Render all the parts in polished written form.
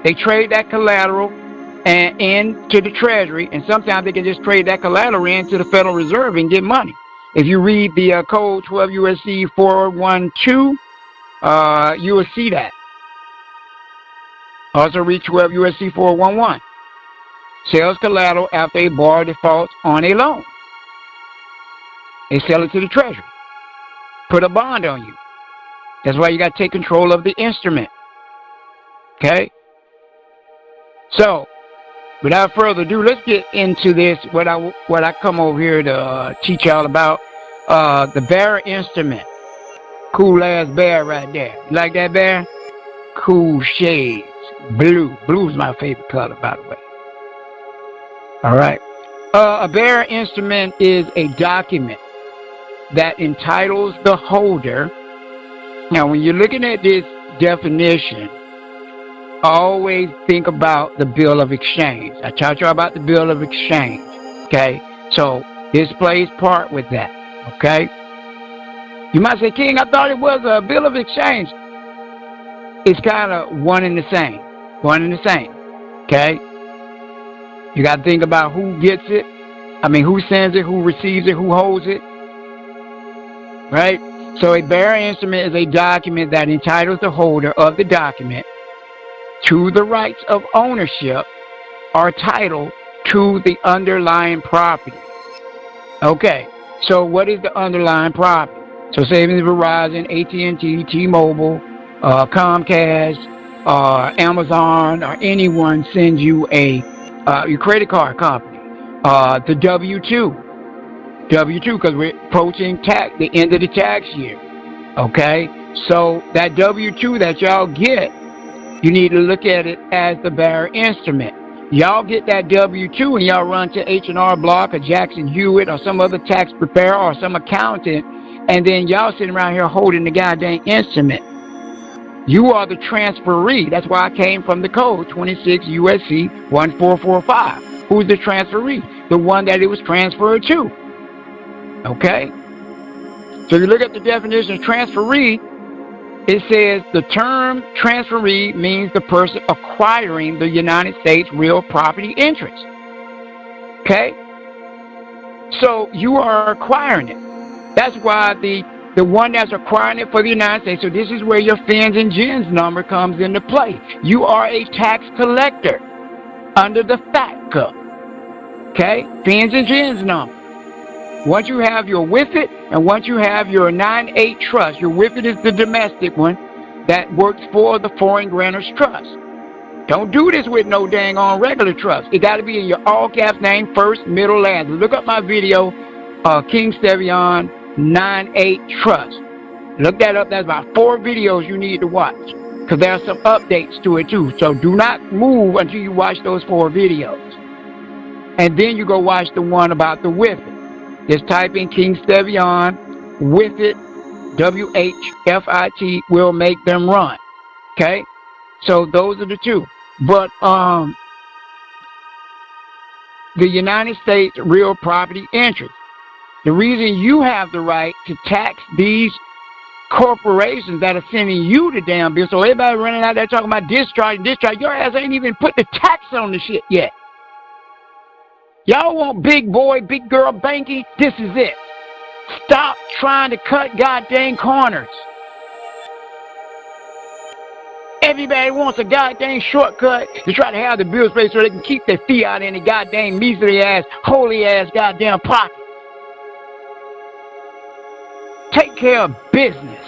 They trade that collateral and into the Treasury, and sometimes they can just trade that collateral into the Federal Reserve and get money. If you read the code 12 USC 412, you will see that. Also read 12 USC 411. Sells collateral after a borrower defaults on a loan. They sell it to the Treasury. Put a bond on you. That's why you got to take control of the instrument. Okay? So, without further ado, let's get into this, what I come over here to teach y'all about. The bearer instrument. Cool ass bear right there. You like that bear? Cool shades. Blue. Blue is my favorite color, by the way. Alright. A bearer instrument is a document that entitles the holder. Now, when you're looking at this definition, always think about the bill of exchange. I taught you about the bill of exchange. Okay? So, this plays part with that. Okay? You might say, King, I thought it was a bill of exchange. It's kind of one and the same. One and the same. Okay? You got to think about who gets it. I mean, who sends it, who receives it, who holds it. Right? So a bearer instrument is a document that entitles the holder of the document to the rights of ownership or title to the underlying property. Okay, so what is the underlying property? So say if it's Verizon, AT&T, T-Mobile, Comcast, Amazon, or anyone sends you your credit card company, the W-2, because we're approaching the end of the tax year. Okay, so that W-2 that y'all get, you need to look at it as the bearer instrument. Y'all get that W-2 and y'all run to H&R Block or Jackson Hewitt or some other tax preparer or some accountant, and then y'all sitting around here holding the goddamn instrument. You are the transferee. That's why I came from the code 26 USC 1445. Who's the transferee? The one that it was transferred to. Okay? So you look at the definition of transferee, it says the term transferee means the person acquiring the United States real property interest. Okay? So you are acquiring it. That's why the one that's acquiring it for the United States, so this is where your fins and gens number comes into play. You are a tax collector under the FATCA. Okay? Fins and gens number. Once you have your WIFIT and once you have your 9(8) trust, your WIFIT is the domestic one that works for the foreign grantors trust. Don't do this with no dang on regular trust. It got to be in your all caps name, first, middle, last. Look up my video, King Stevian 9(8) trust. Look that up. That's about 4 videos you need to watch because there are some updates to it too. So do not move until you watch those 4 videos. And then you go watch the one about the WIFIT. Just type in King Stevian, WIFIT, WHFIT, will make them run. Okay? So those are the 2. But the United States real property interest. The reason you have the right to tax these corporations that are sending you the damn bill. So everybody running out there talking about discharge, your ass ain't even put the tax on the shit yet. Y'all want big boy, big girl banking? This is it. Stop trying to cut goddamn corners. Everybody wants a goddamn shortcut to try to have the bills paid so they can keep their fiat in the goddamn measly ass, holy ass goddamn pocket. Take care of business.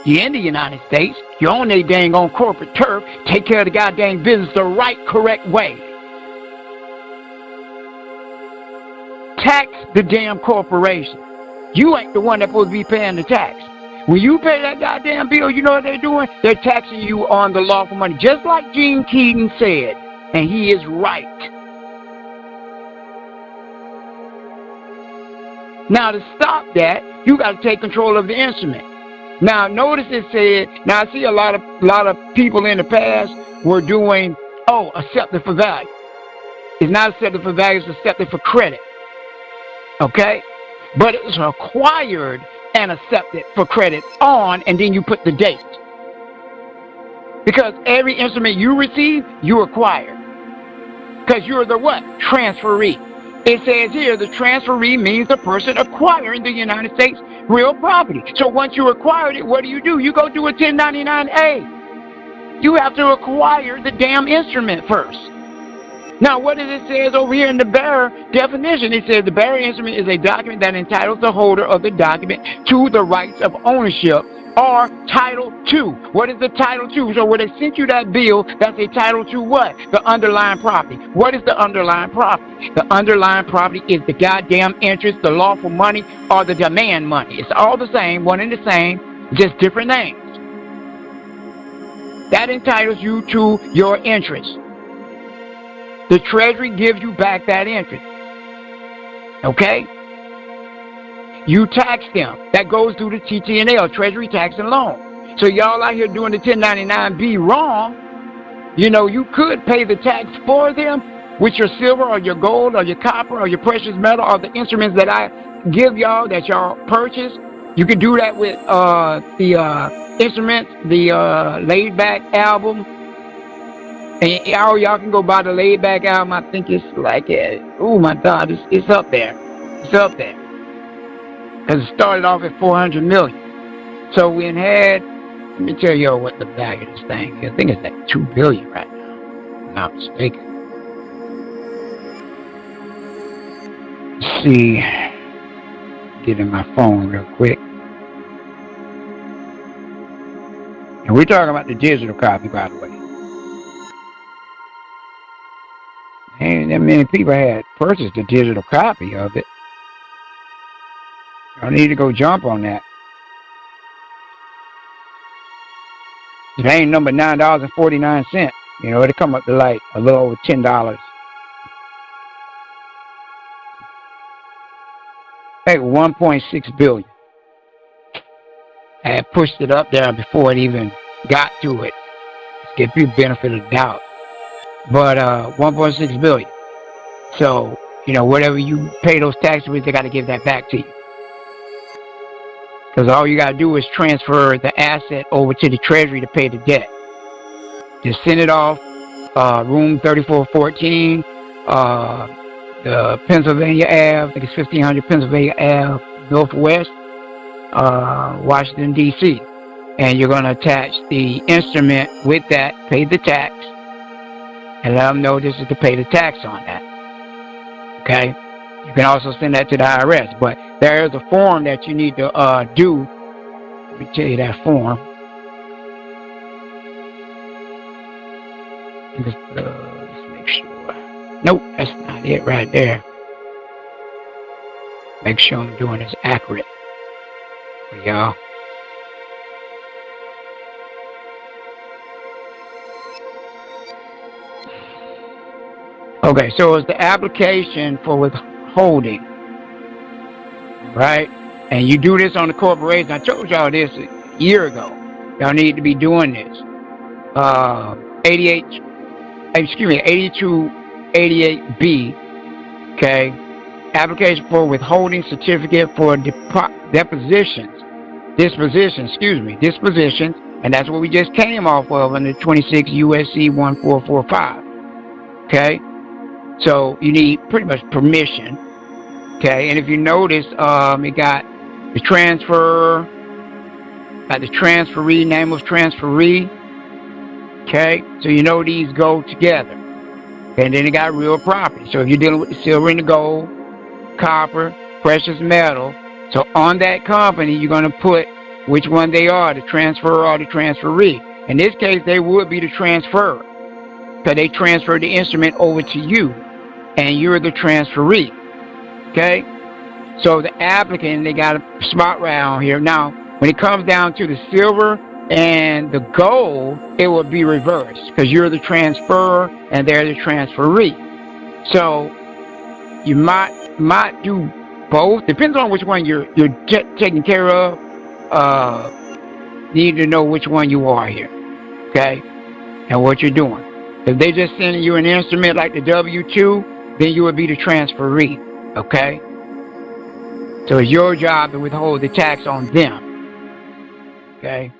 You're in the United States. You're on their dang on corporate turf. Take care of the goddamn business the right, correct way. Tax the damn corporation. You ain't the one that's supposed to be paying the tax. When you pay that goddamn bill, you know what they're doing? They're taxing you on the lawful money. Just like Gene Keaton said. And he is right. Now to stop that, you got to take control of the instrument. Now notice it said, now I see a lot of people in the past were doing, accepted for value. It's not accepted for value, it's accepted for credit. Okay? But it was acquired and accepted for credit on, and then you put the date. Because every instrument you receive, you acquire. Because you're the what? Transferee. It says here, the transferee means the person acquiring the United States real property. So once you acquired it, what do? You go do a 1099-A. You have to acquire the damn instrument first. Now, what does it say over here in the bearer definition? It says the bearer instrument is a document that entitles the holder of the document to the rights of ownership or title to. What is the title to? So when they sent you that bill, that's a title to what? The underlying property. What is the underlying property? The underlying property is the goddamn interest, the lawful money, or the demand money. It's all the same, one and the same, just different names. That entitles you to your interest. The Treasury gives you back that interest. Okay? You tax them. That goes through the TT&L, Treasury Tax and Loan. So y'all out here doing the 1099-B wrong, you know, you could pay the tax for them with your silver or your gold or your copper or your precious metal or the instruments that I give y'all that y'all purchase. You can do that with the instruments, the Laid Back album. And y'all can go buy the Laid Back album. I think it's like, oh my God, it's up there. It's up there. Because it started off at $400 million. So we had, let me tell you what the value of this thing is. I think it's like $2 billion right now, if I'm not mistaken. Let's see. Get in my phone real quick. And we're talking about the digital copy, by the way. And that many people had purchased a digital copy of it. I need to go jump on that. It ain't number $9.49. You know, it'll come up to like a little over $10. Like 1.6 billion. I had pushed it up there before it even got to it. To give people benefit of the doubt. But 1.6 billion. So, you know, whatever you pay those taxes with, they got to give that back to you. Because all you got to do is transfer the asset over to the Treasury to pay the debt. Just send it off, room 3414, the Pennsylvania Ave, I think it's 1500 Pennsylvania Ave, Northwest, Washington, D.C. And you're going to attach the instrument with that, pay the tax, and let them know this is to pay the tax on that. Okay? You can also send that to the IRS, but there is a form that you need to do. Let me tell you that form. Let's make sure. Nope, that's not it right there. Make sure I'm doing this accurate for y'all. Okay, so it's the application for withholding, right? And you do this on the corporation. I told y'all this a year ago. Y'all need to be doing this. 8288B, okay? Application for withholding certificate for dispositions, and that's what we just came off of under 26 USC 1445, okay? So you need pretty much permission, okay? And if you notice, it got the transfer, got the transferee, name of transferee, okay? So you know these go together. And then it got real property. So if you're dealing with the silver and the gold, copper, precious metal, so on that company, you're going to put which one they are, the transferor or the transferee. In this case, they would be the transferor, because they transferred the instrument over to you, and you're the transferee, okay? So the applicant, they got a spot right on here. Now, when it comes down to the silver and the gold, it will be reversed, because you're the transferor and they're the transferee. So you might do both. Depends on which one you're taking care of. You need to know which one you are here, okay, and what you're doing. If they just send you an instrument like the W-2, then you would be the transferee, okay? So it's your job to withhold the tax on them, okay?